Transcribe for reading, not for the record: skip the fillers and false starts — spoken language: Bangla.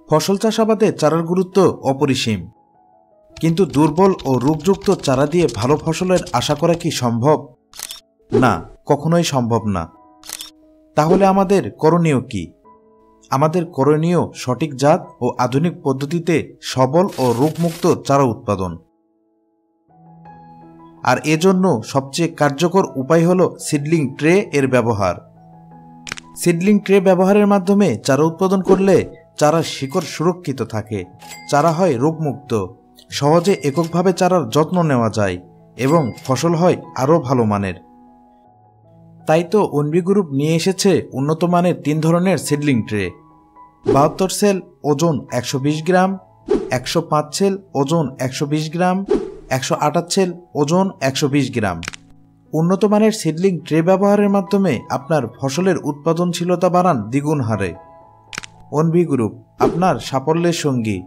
ফসল চাষাবাদে চারার গুরুত্ব অপরিসীম, কিন্তু দুর্বল ও রোগযুক্ত চারা দিয়ে ভালো ফসলের আশা করা কি সম্ভব? না, কখনোই সম্ভব না। তাহলে আমাদের করণীয় কি? আমাদের করণীয় সঠিক জাত ও আধুনিক পদ্ধতিতে সবল ও রোগমুক্ত চারা উৎপাদন। আর এজন্য সবচেয়ে কার্যকর উপায় হল সিডলিং ট্রে এর ব্যবহার। সিডলিং ট্রে ব্যবহারের মাধ্যমে চারা উৎপাদন করলে চারার শিকড় সুরক্ষিত থাকে, চারা হয় রোগমুক্ত, সহজে এককভাবে চারার যত্ন নেওয়া যায় এবং ফসল হয় আরও ভালো মানের। তাই তো অনবি গ্রুপ নিয়ে এসেছে উন্নত মানের 3 ধরনের সিডলিং ট্রে: 72 সেল ওজন 120 গ্রাম, 105 সেল ওজন 120 গ্রাম, 128 সেল ওজন 120 গ্রাম। উন্নত মানের সিডলিং ট্রে ব্যবহারের মাধ্যমে আপনার ফসলের উৎপাদনশীলতা বাড়ান দ্বিগুণ হারে। অনবি গ্রুপ, আপনার সাফল্যের সঙ্গী।